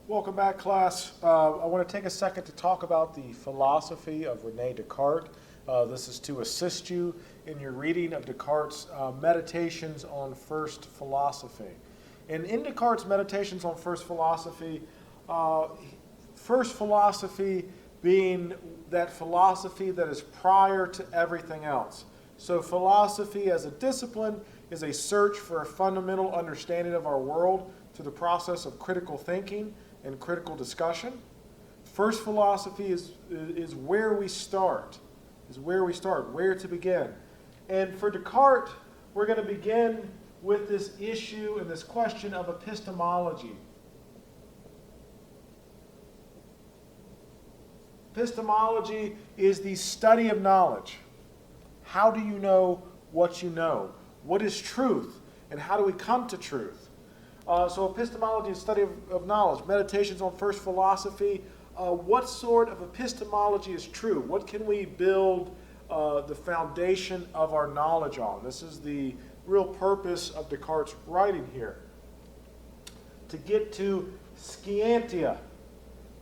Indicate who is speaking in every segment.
Speaker 1: Welcome back, class. I want to take a second to talk about the philosophy of Rene Descartes. This is to assist you in your reading of Descartes' Meditations on First Philosophy. And in Descartes' Meditations on First Philosophy being that philosophy that is prior to everything else. So philosophy as a discipline is a search for a fundamental understanding of our world through the process of critical thinking and critical discussion. First philosophy is where we start, where to begin. And for Descartes, we're going to begin with this issue and this question of epistemology. Epistemology is the study of knowledge. How do you know what you know? What is truth? And how do we come to truth? So epistemology is study of knowledge. Meditations on First Philosophy. What sort of epistemology is true? What can we build the foundation of our knowledge on? This is the real purpose of Descartes' writing here. To get to scientia,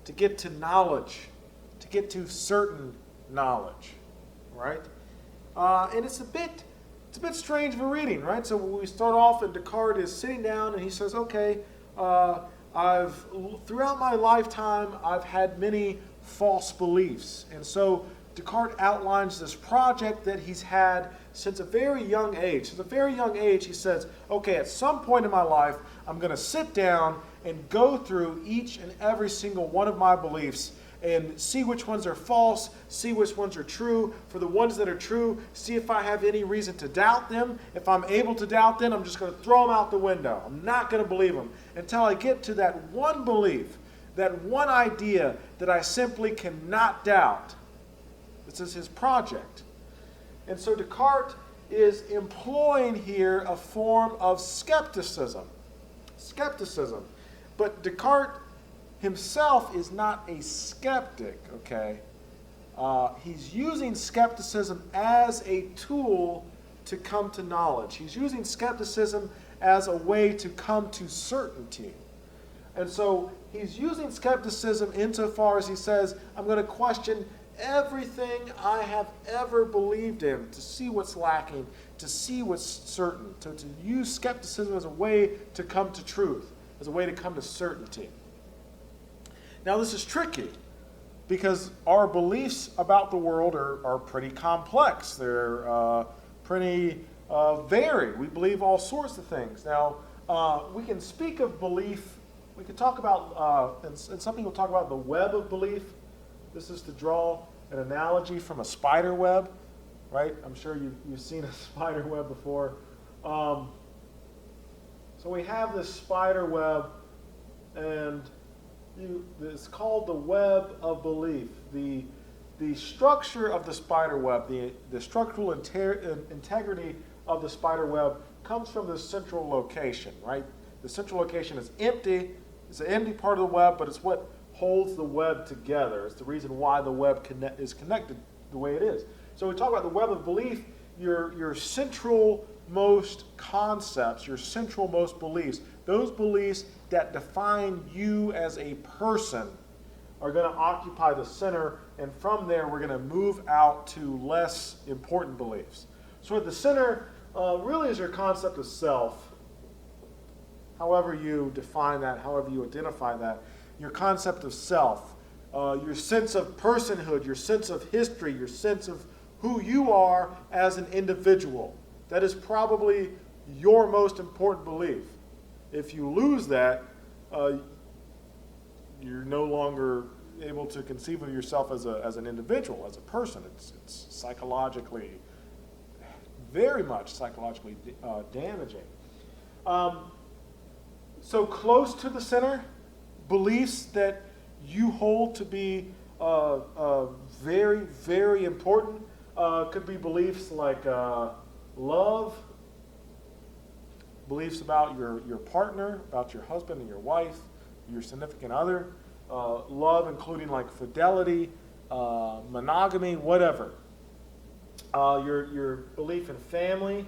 Speaker 1: to get to knowledge, to get to certain knowledge, right? And it's a bit strange of a reading, right? So we start off and Descartes is sitting down and he says, okay, throughout my lifetime, I've had many false beliefs. And so Descartes outlines this project that he's had since a very young age. Since a very young age, he says, okay, at some point in my life, I'm going to sit down and go through each and every single one of my beliefs and see which ones are false, see which ones are true. For the ones that are true, see if I have any reason to doubt them. If I'm able to doubt them, I'm just going to throw them out the window. I'm not going to believe them until I get to that one belief, that one idea that I simply cannot doubt. This is his project. And so Descartes is employing here a form of skepticism. Skepticism. But Descartes himself is not a skeptic, okay? He's using skepticism as a tool to come to knowledge. He's using skepticism as a way to come to certainty. And so he's using skepticism insofar as he says, I'm going to question everything I have ever believed in to see what's lacking, to see what's certain, to use skepticism as a way to come to truth, as a way to come to certainty. Now this is tricky because our beliefs about the world are pretty complex. They're pretty varied. We believe all sorts of things. Now we can speak of belief. We can talk about, and some people talk about the web of belief. This is to draw an analogy from a spider web, right? I'm sure you've seen a spider web before. So we have this spider web, and it's called the web of belief. The structure of the spider web, the structural integrity of the spider web comes from this central location, right? The central location is empty. It's an empty part of the web, but it's what holds the web together. It's the reason why the web is connected the way it is. So we talk about the web of belief, your central most concepts, your central most beliefs, those beliefs that define you as a person are going to occupy the center, and from there we're going to move out to less important beliefs. So at the center really is your concept of self, however you define that, however you identify that, your concept of self, your sense of personhood, your sense of history, your sense of who you are as an individual. That is probably your most important belief. If you lose that, you're no longer able to conceive of yourself as an individual, as a person. It's psychologically, very much psychologically damaging. So close to the center, beliefs that you hold to be very, very important could be beliefs like love, beliefs about your partner, about your husband and your wife, your significant other, love including like fidelity, monogamy, whatever. Your belief in family,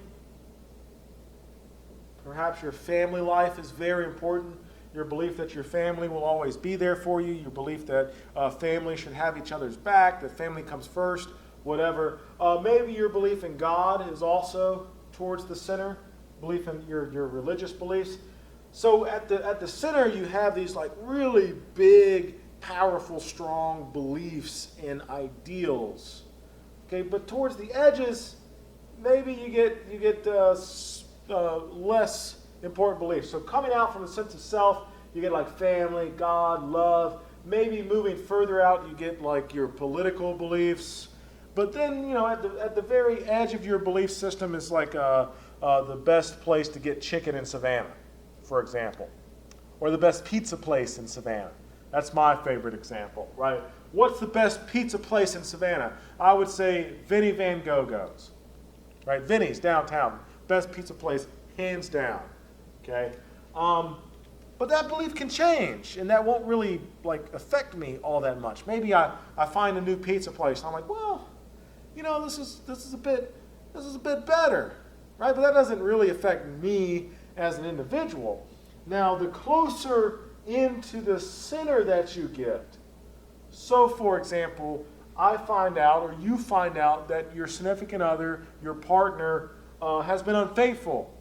Speaker 1: Perhaps your family life is very important. your belief that your family will always be there for you, your belief that family should have each other's back, that family comes first, whatever. Maybe your belief in God is also towards the center, belief in your religious beliefs. So at the center, you have these like really big, powerful, strong beliefs and ideals. Okay, but towards the edges, maybe you get less important beliefs. So coming out from the sense of self, you get like family, God, love. Maybe moving further out, you get like your political beliefs. But then, at the very edge of your belief system is like the best place to get chicken in Savannah, for example, or the best pizza place in Savannah. That's my favorite example, right? What's the best pizza place in Savannah? I would say Vinny Van Gogh goes, right? Vinny's downtown, best pizza place, hands down, okay? But that belief can change, and that won't really like affect me all that much. Maybe I find a new pizza place, and I'm like, well, this is a bit better, right? But that doesn't really affect me as an individual. Now, the closer into the center that you get, so for example, I find out, or you find out, that your significant other, your partner, has been unfaithful.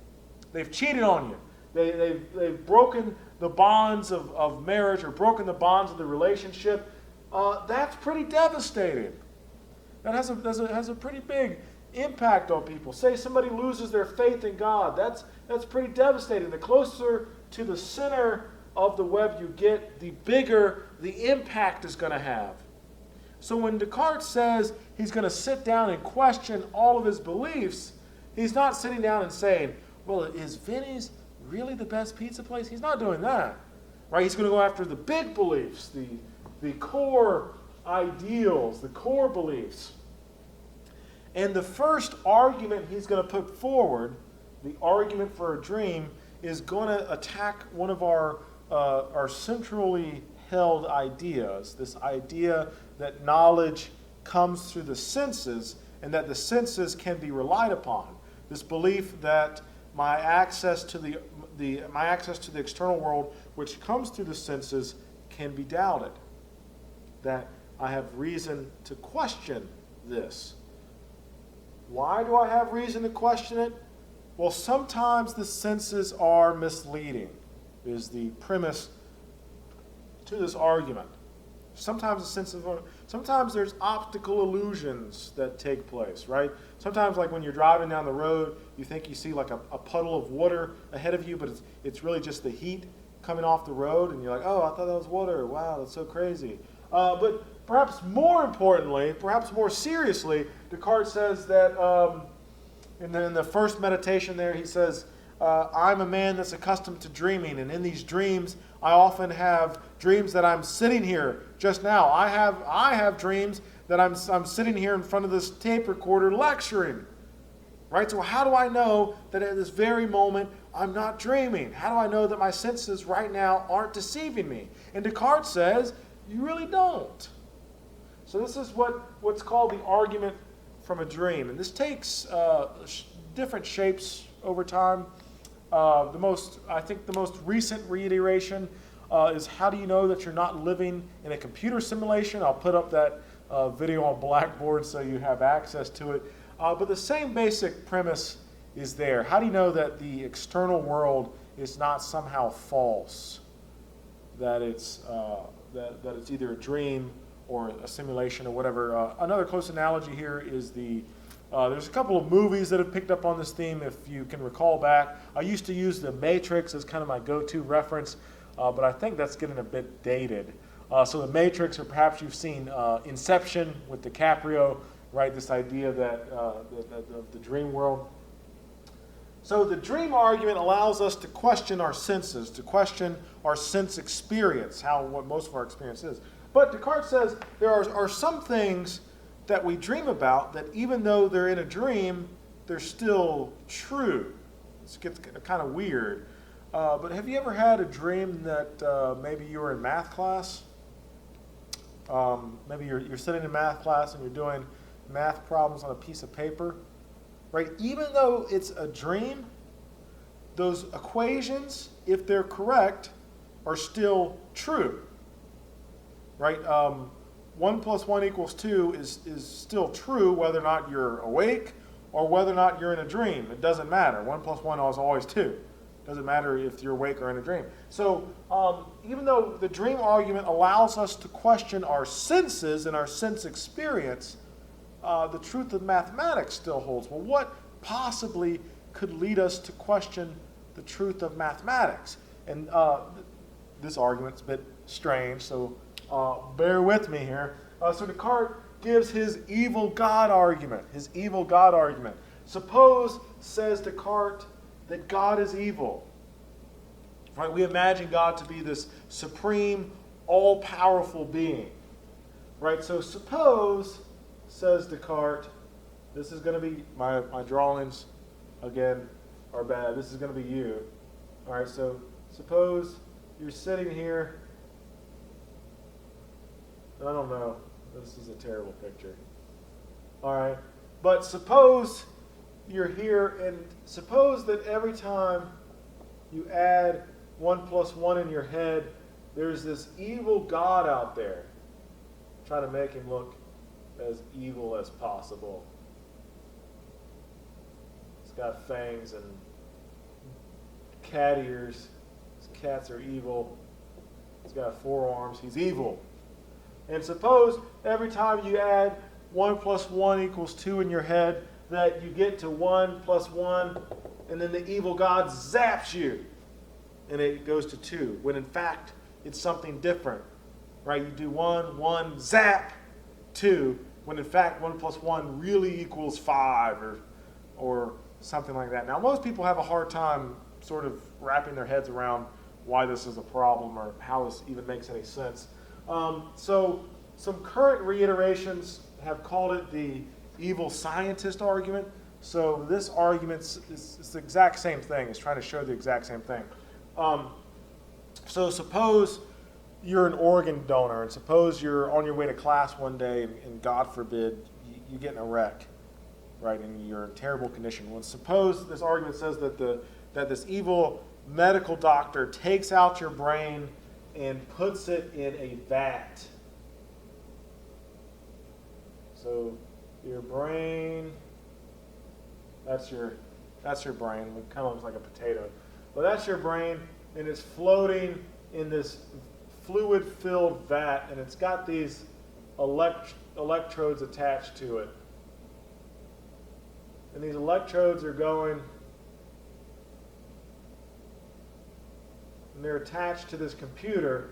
Speaker 1: They've cheated on you. They've broken the bonds of marriage, or broken the bonds of the relationship. That's pretty devastating. That has a pretty big impact on people. Say somebody loses their faith in God. That's pretty devastating. The closer to the center of the web you get, the bigger the impact is going to have. So when Descartes says he's going to sit down and question all of his beliefs, he's not sitting down and saying, well, is Vinny's really the best pizza place? He's not doing that, right? He's going to go after the big beliefs, the core ideals, the core beliefs. And the first argument he's going to put forward, the argument for a dream, is going to attack one of our centrally held ideas, this idea that knowledge comes through the senses and that the senses can be relied upon. This belief that my access to the external world, which comes through the senses, can be doubted. That I have reason to question this. Why do I have reason to question it? Well, sometimes the senses are misleading, is the premise to this argument. Sometimes there's optical illusions that take place, right? Sometimes, like when you're driving down the road, you think you see like a puddle of water ahead of you, but it's really just the heat coming off the road, and you're like, oh, I thought that was water. Wow, that's so crazy. But perhaps more importantly, perhaps more seriously, Descartes says that in the first meditation there, he says, I'm a man that's accustomed to dreaming, and in these dreams, I often have dreams that I'm sitting here just now. I have dreams that I'm sitting here in front of this tape recorder lecturing, right? So how do I know that at this very moment I'm not dreaming? How do I know that my senses right now aren't deceiving me? And Descartes says, you really don't. So this is what's called the argument from a dream. And this takes different shapes over time. The most recent reiteration is, how do you know that you're not living in a computer simulation? I'll put up that video on Blackboard so you have access to it. But the same basic premise is there. How do you know that the external world is not somehow false? That it's either a dream or a simulation or whatever. Another close analogy here is there's a couple of movies that have picked up on this theme, if you can recall back. I used to use The Matrix as kind of my go-to reference, but I think that's getting a bit dated. So The Matrix, or perhaps you've seen Inception with DiCaprio, right? This idea that the dream world. So the dream argument allows us to question our senses, to question our sense experience, what most of our experience is. But Descartes says there are some things that we dream about that even though they're in a dream, they're still true. It gets kind of weird. But have you ever had a dream that maybe you were in math class? Maybe you're sitting in math class and you're doing math problems on a piece of paper, right? Even though it's a dream, those equations, if they're correct, are still true, right? 1 plus 1 equals 2 is still true whether or not you're awake or whether or not you're in a dream. It doesn't matter. 1 plus 1 is always 2. It doesn't matter if you're awake or in a dream. So even though the dream argument allows us to question our senses and our sense experience, the truth of mathematics still holds. Well, what possibly could lead us to question the truth of mathematics? And this argument's a bit strange, so bear with me here. So Descartes gives his evil God argument. His evil God argument. Suppose, says Descartes, that God is evil. Right? We imagine God to be this supreme, all-powerful being. Right? So suppose, says Descartes, this is going to be, my drawings, again, are bad. This is going to be you. All right, so suppose you're sitting here. I don't know. This is a terrible picture. All right, but suppose you're here, and suppose that every time you add 1 plus 1 in your head, there's this evil God out there. Try to make him look as evil as possible. He's got fangs and cat ears. His cats are evil. He's got 4 arms. He's evil. And suppose every time you add 1 plus 1 equals 2 in your head, that you get to 1 plus 1, and then the evil God zaps you, and it goes to 2, when in fact it's something different. Right? You do 1, 1, zap, 2, when in fact 1 plus 1 really equals 5, or something like that. Now, most people have a hard time sort of wrapping their heads around why this is a problem or how this even makes any sense. So some current reiterations have called it the evil scientist argument. So this argument is the exact same thing. It's trying to show the exact same thing. So suppose you're an organ donor, and suppose you're on your way to class one day, and God forbid, you get in a wreck, right, and you're in terrible condition. Well, suppose this argument says that this evil medical doctor takes out your brain and puts it in a vat. So your brain, that's your brain. It kind of looks like a potato. But that's your brain, and it's floating in this fluid-filled vat, and it's got these electrodes attached to it. And these electrodes are going, and they're attached to this computer,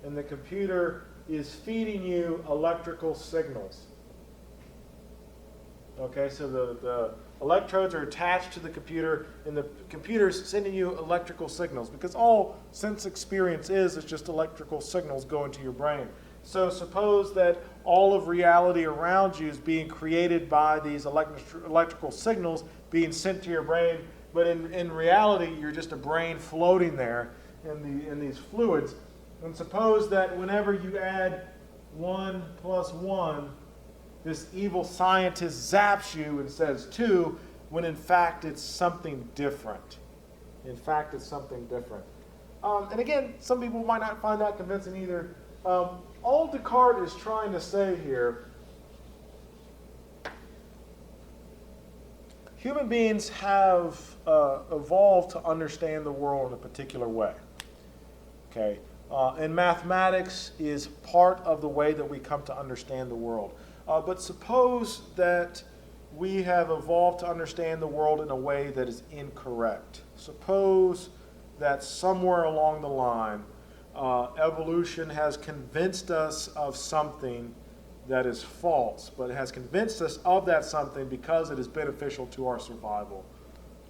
Speaker 1: and the computer is feeding you electrical signals. Okay, so the electrodes are attached to the computer, and the computer's sending you electrical signals, because all sense experience is just electrical signals going to your brain. So suppose that all of reality around you is being created by these electrical signals being sent to your brain, but in reality, you're just a brain floating there in these fluids. And suppose that whenever you add 1 plus 1, this evil scientist zaps you and says 2, when in fact it's something different. In fact, it's something different. And again, some people might not find that convincing either. All Descartes is trying to say here, human beings have evolved to understand the world in a particular way. Okay, and mathematics is part of the way that we come to understand the world. But suppose that we have evolved to understand the world in a way that is incorrect. Suppose that somewhere along the line, evolution has convinced us of something that is false, but it has convinced us of that something because it is beneficial to our survival.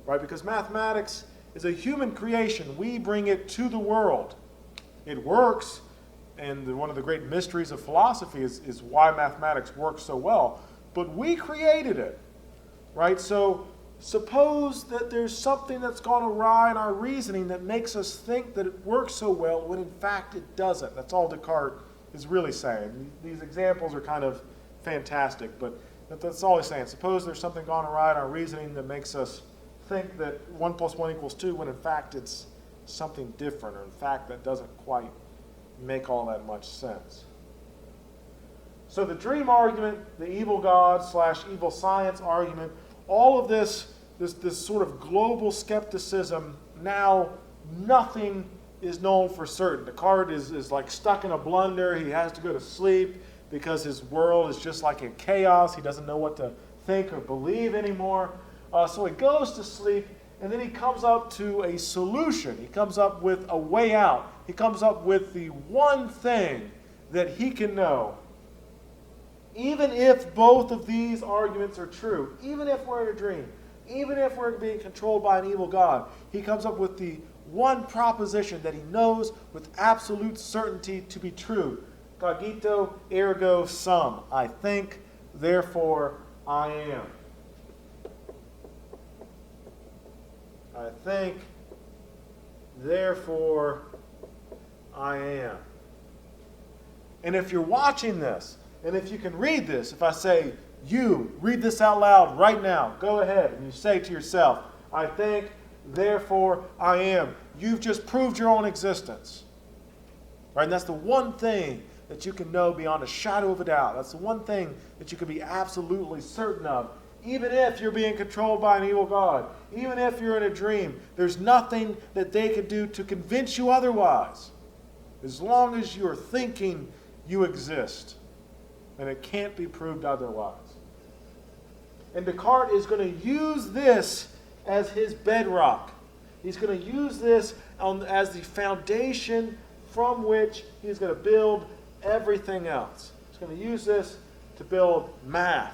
Speaker 1: Right? Because mathematics is a human creation. We bring it to the world. It works, and one of the great mysteries of philosophy is why mathematics works so well. But we created it, right? So suppose that there's something that's gone awry in our reasoning that makes us think that it works so well when in fact it doesn't. That's all Descartes is really saying. These examples are kind of fantastic, but that's all he's saying. Suppose there's something gone awry in our reasoning that makes us think that 1 plus 1 equals 2 when in fact it's something different, or in fact that doesn't quite make all that much sense. So the dream argument, the evil God / evil science argument, all of this sort of global skepticism, now nothing is known for certain. Descartes is like stuck in a blunder. He has to go to sleep because his world is just like in chaos. He doesn't know what to think or believe anymore. So he goes to sleep, and then he comes up to a solution. He comes up with a way out. He comes up with the one thing that he can know. Even if both of these arguments are true, even if we're in a dream, even if we're being controlled by an evil God, he comes up with the one proposition that he knows with absolute certainty to be true. Cogito ergo sum. I think, therefore I am. I think, therefore I am. And if you're watching this, and if you can read this, if I say, you, read this out loud right now, go ahead, and you say to yourself, I think, therefore I am. You've just proved your own existence. Right? And that's the one thing that you can know beyond a shadow of a doubt. That's the one thing that you can be absolutely certain of. Even if you're being controlled by an evil God, even if you're in a dream, there's nothing that they can do to convince you otherwise. As long as you're thinking you exist. And it can't be proved otherwise. And Descartes is going to use this as his bedrock. He's going to use this as the foundation from which he's going to build everything else. He's going to use this to build math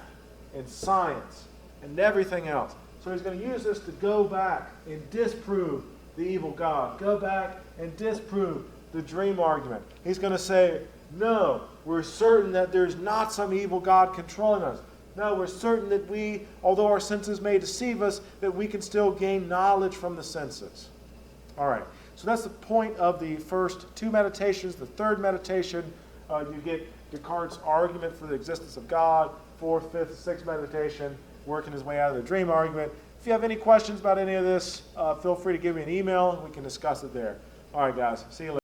Speaker 1: and science and everything else. So he's going to use this to go back and disprove the evil God. Go back and disprove the dream argument. He's going to say, no, we're certain that there's not some evil God controlling us. No, we're certain that we, although our senses may deceive us, that we can still gain knowledge from the senses. All right, so that's the point of the first two meditations. The third meditation, you get Descartes' argument for the existence of God. Fourth, fifth, sixth meditation, working his way out of the dream argument. If you have any questions about any of this, feel free to give me an email. We can discuss it there. All right, guys, see you later.